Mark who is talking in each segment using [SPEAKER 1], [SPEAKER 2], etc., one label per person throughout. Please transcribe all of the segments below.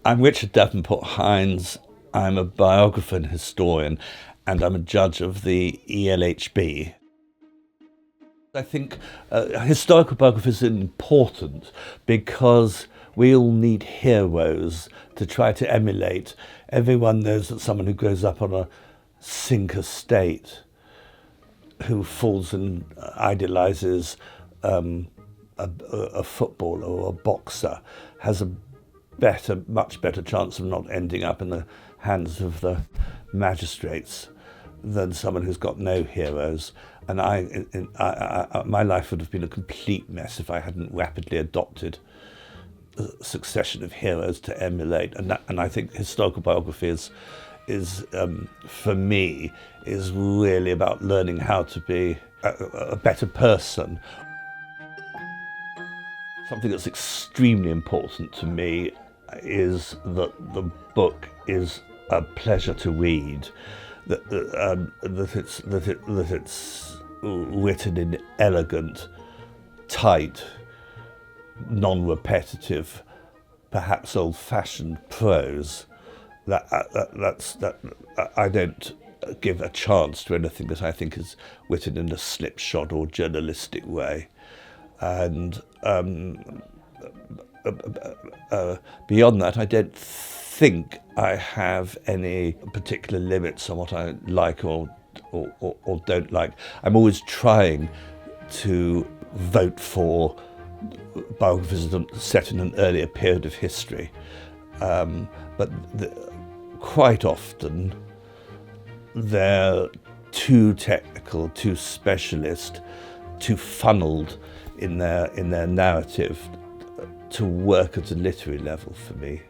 [SPEAKER 1] I'm Richard Davenport Hines. I'm a biographer and historian, and I'm a judge of the ELHB. I think historical biography is important because we all need heroes to try to emulate. Everyone knows that someone who grows up on a sink estate, who falls and idolises a footballer or a boxer, has a much better chance of not ending up in the hands of the magistrates than someone who's got no heroes. And my life would have been a complete mess if I hadn't rapidly adopted a succession of heroes to emulate. And I think historical biography is for me, is really about learning how to be a better person. Something that's extremely important to me is that the book is a pleasure to read, that it's written in elegant, tight, non-repetitive, perhaps old-fashioned prose. That I don't give a chance to anything that I think is written in a slipshod or journalistic way. And beyond that, I don't think I have any particular limits on what I like or don't like. I'm always trying to vote for biographies set in an earlier period of history, but quite often they're too technical, too specialist, too funneled in their narrative to work at a literary level for me.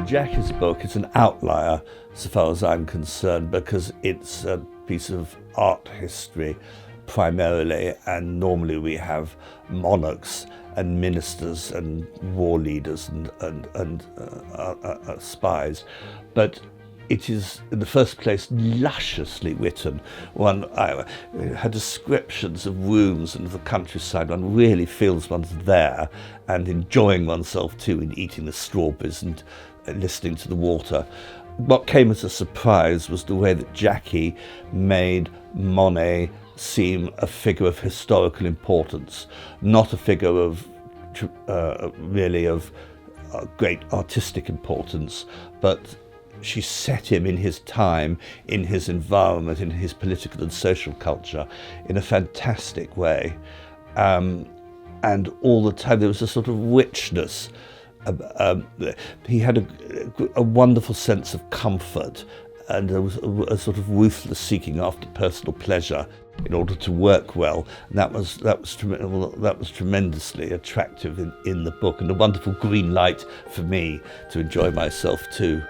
[SPEAKER 1] Jackie's book is an outlier so far as I'm concerned, because it's a piece of art history primarily, and normally we have monarchs and ministers and war leaders and spies, but it is, in the first place, lusciously written. Her descriptions of rooms and of the countryside, one really feels one's there and enjoying oneself too in eating the strawberries and listening to the water. What came as a surprise was the way that Jackie made Monet seem a figure of historical importance, not a figure of really of great artistic importance, but she set him in his time, in his environment, in his political and social culture in a fantastic way. And all the time there was a sort of richness. He had a wonderful sense of comfort, and there was a sort of ruthless seeking after personal pleasure in order to work well. And that was tremendously attractive in the book, and a wonderful green light for me to enjoy myself too.